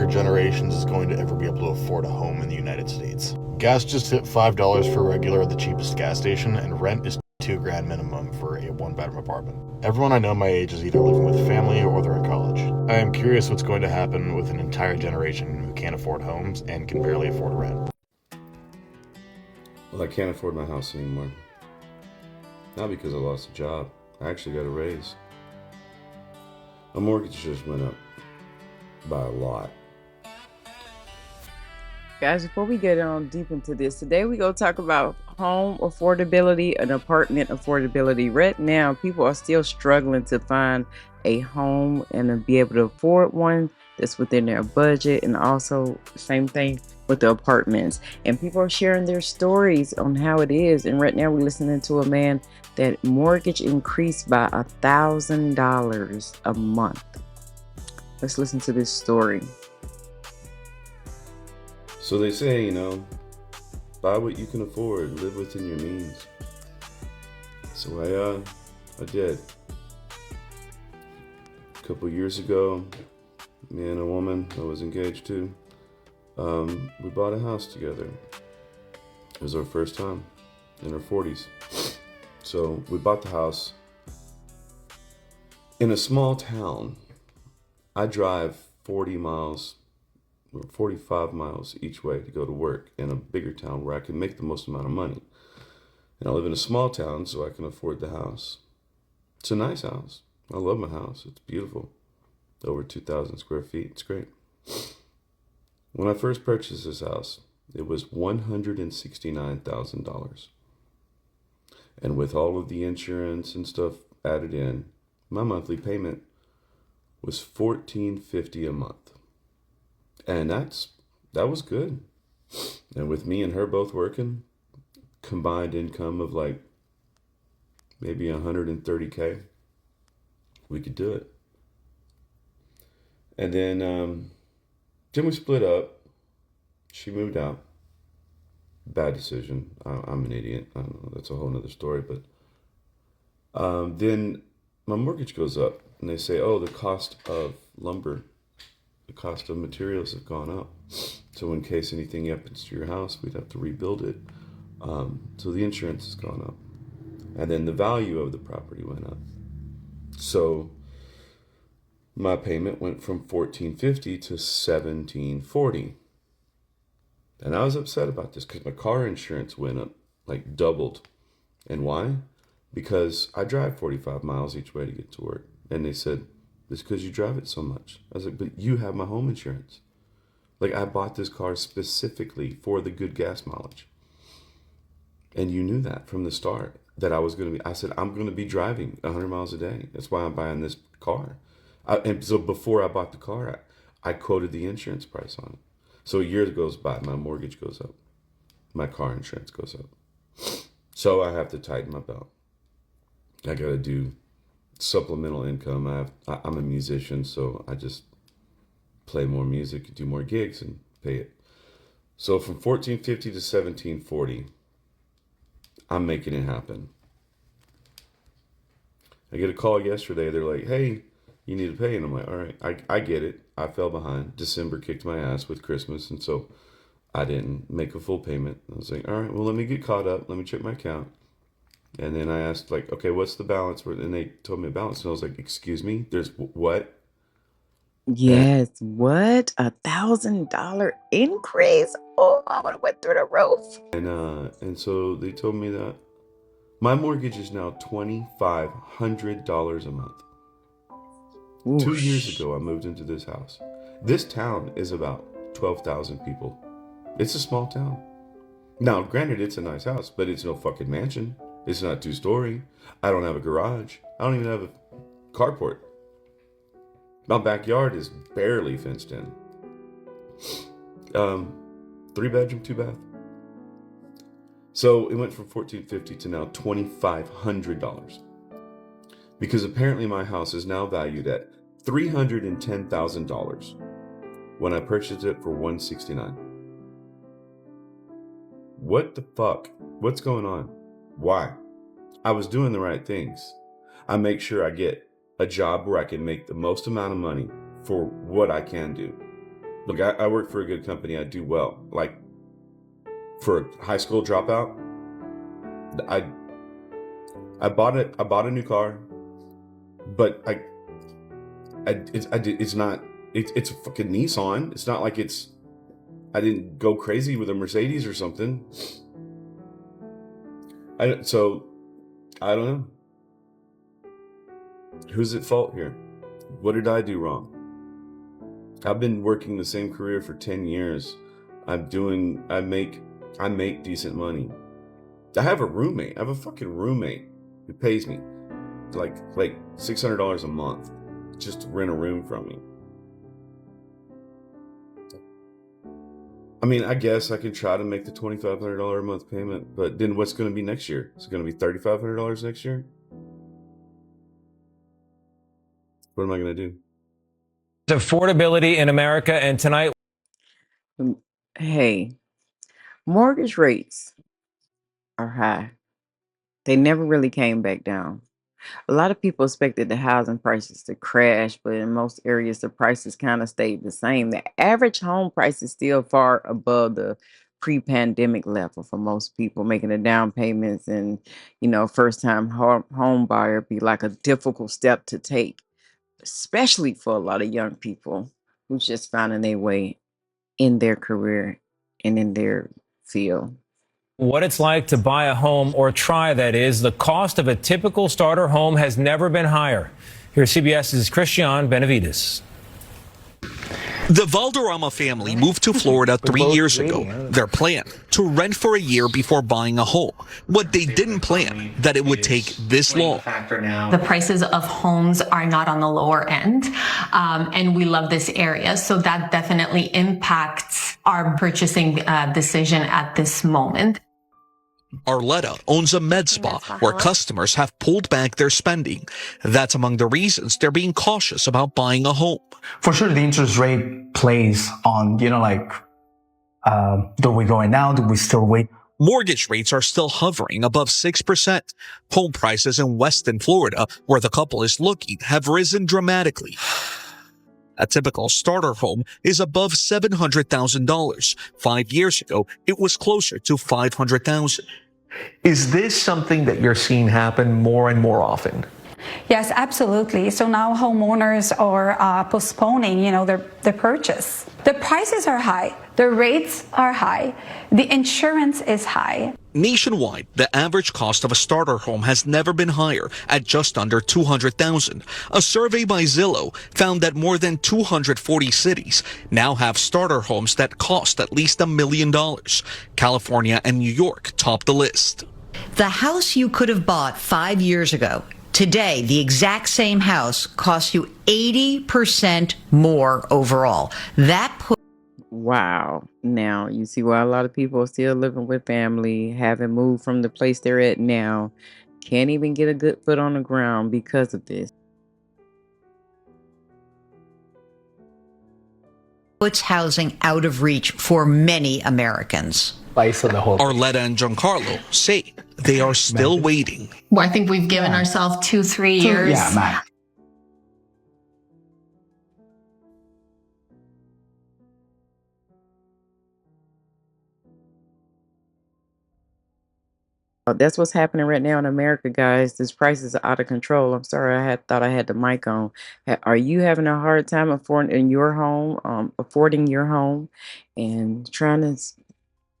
generations is going to ever be able to afford a home in the United States. Gas just hit $5 for regular at the cheapest gas station, and rent is $2,000 minimum for a one-bedroom apartment. Everyone I know my age is either living with family or they're in college. I am curious what's going to happen with an entire generation who can't afford homes and can barely afford rent. Well, I can't afford my house anymore. Not because I lost a job. I actually got a raise. My mortgage just went up by a lot. Guys, before we get on deep into this, today we go talk about home affordability and apartment affordability. Right now, people are still struggling to find a home and to be able to afford one that's within their budget, and also same thing with the apartments. And people are sharing their stories on how it is. And right now we're listening to a man that mortgage increased by $1,000 a month. Let's listen to this story. So they say, buy what you can afford, live within your means. So I did. A couple years ago, me and a woman I was engaged to, we bought a house together. It was our first time in our 40s. So we bought the house in a small town. I drive 40 miles or 45 miles each way to go to work in a bigger town where I can make the most amount of money. And I live in a small town, so I can afford the house. It's a nice house. I love my house. It's beautiful. Over 2,000 square feet. It's great. When I first purchased this house, it was $169,000. And with all of the insurance and stuff added in, my monthly payment was $1,450 a month. And that was good. And with me and her both working, combined income of like maybe $130K, we could do it. And then we split up. She moved out. Bad decision. I'm an idiot. I don't know. That's a whole nother story. But then my mortgage goes up, and they say, oh, the cost of lumber, the cost of materials have gone up. So in case anything happens to your house, we'd have to rebuild it. So the insurance has gone up. And then the value of the property went up. So my payment went from $1,450 to $1,740. And I was upset about this because my car insurance went up, like doubled. And why? Because I drive 45 miles each way to get to work. And they said, it's because you drive it so much. I was like, but you have my home insurance. Like, I bought this car specifically for the good gas mileage. And you knew that from the start, that I said, I'm going to be driving 100 miles a day. That's why I'm buying this car. And so before I bought the car, I quoted the insurance price on it. So a year goes by, my mortgage goes up. My car insurance goes up. So I have to tighten my belt. I got to do supplemental income. I'm a musician, so I just play more music, do more gigs, and pay it. So from $1,450 to $1,740, I'm making it happen. I get a call yesterday. They're like, hey, you need to pay. And I'm like, all right, I get it. I fell behind. December kicked my ass with Christmas, and so I didn't make a full payment. I was like, all right, well, let me get caught up. Let me check my account. And then I asked, like, okay, what's the balance? And they told me a balance. And I was like, excuse me, there's what? Yes, what? $1,000 increase? Oh, I would have went through the roof. And so they told me that my mortgage is now $2,500 a month. Oosh. 2 years ago, I moved into this house. This town is about 12,000 people. It's a small town. Now, granted, it's a nice house, but it's no fucking mansion. It's not 2-story. I don't have a garage. I don't even have a carport. My backyard is barely fenced in. 3-bedroom, 2-bath. So it went from $1,450 to now $2,500. Because apparently my house is now valued at $310,000 when I purchased it for $169,000. What the fuck? What's going on? Why? I was doing the right things. I make sure I get a job where I can make the most amount of money for what I can do. Look, I work for a good company. I do well. Like, for a high school dropout, I bought it. I bought a new car, but it's not. It's a fucking Nissan. It's not like it's. I didn't go crazy with a Mercedes or something. So I don't know. Who's at fault here? What did I do wrong? I've been working the same career for 10 years. I make decent money. I have a roommate. I have a fucking roommate who pays me like $600 a month just to rent a room from me. I mean, I guess I can try to make the $2,500 a month payment, but then what's going to be next year? Is it going to be $3,500 next year? What am I going to do? Affordability in America, and tonight. Hey, mortgage rates are high. They never really came back down. A lot of people expected the housing prices to crash, but in most areas, the prices kind of stayed the same. The average home price is still far above the pre-pandemic level for most people. Making the down payments and, first-time home buyer be like a difficult step to take, especially for a lot of young people who's just finding their way in their career and in their field. What it's like to buy a home, or try, that is. The cost of a typical starter home has never been higher. Here's CBS's Christian Benavides. The Valderrama family moved to Florida 3 years ago. Their plan, to rent for a year before buying a home. What they didn't plan, that it would take this long. The prices of homes are not on the lower end, and we love this area. So that definitely impacts our purchasing decision at this moment. Arletta owns a med spa where customers have pulled back their spending. That's among the reasons they're being cautious about buying a home. For sure, the interest rate plays on, do we go in now? Do we still wait? Mortgage rates are still hovering above 6%. Home prices in Weston, Florida, where the couple is looking, have risen dramatically. A typical starter home is above $700,000. 5 years ago, it was closer to $500,000. Is this something that you're seeing happen more and more often? Yes, absolutely. So now homeowners are postponing, their purchase. The prices are high. The rates are high. The insurance is high. Nationwide, the average cost of a starter home has never been higher, at just under $200,000. A survey by Zillow found that more than 240 cities now have starter homes that cost at least $1 million. California and New York top the list. The house you could have bought 5 years ago, today, the exact same house costs you 80% more overall. Wow. Now, you see why a lot of people are still living with family, haven't moved from the place they're at now, can't even get a good foot on the ground because of this. Puts housing out of reach for many Americans. Arletta and Giancarlo say they are still waiting. Well, I think we've given ourselves 2-3 years. Yeah, man. That's what's happening right now in America, guys. This prices are out of control. I'm sorry, I thought I had the mic on. Are you having a hard time affording your home and trying to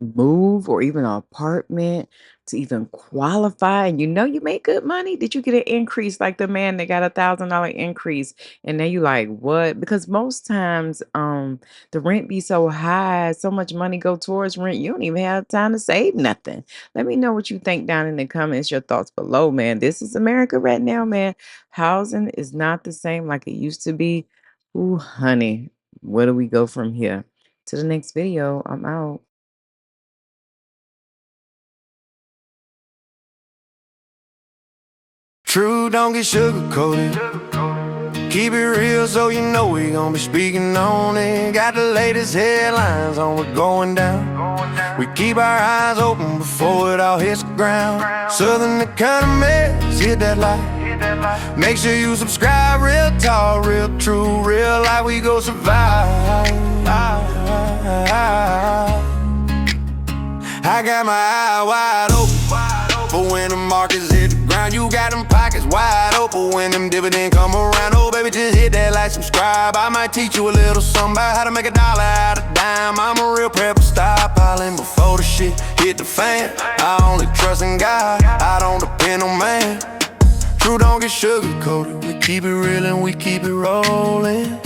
move, or even an apartment, to even qualify, and you make good money? Did you get an increase like the man that got $1,000 increase, and now you like, what? Because most times the rent be so high, so much money go towards rent, you don't even have time to save nothing. Let me know what you think down in the comments, your thoughts below, man. This is America right now, man. Housing is not the same like it used to be. Ooh, honey, where do we go from here? To the next video. I'm out. True, don't get sugar-coated. Keep it real so you know we gon' be speaking on it. Got the latest headlines on what's going down. We keep our eyes open before it all hits the ground. Southern economy, hit that light. Make sure you subscribe. Real talk, real true, real life, we go survive. I got my eye wide open for when the markets hit the ground. You got them pockets wide open when them dividends come around. Oh, baby, just hit that like, subscribe. I might teach you a little something about how to make $1 out of dime. I'm a real prepper, stockpiling before the shit hit the fan. I only trust in God, I don't depend on man. True, don't get sugar-coated. We keep it real and we keep it rolling.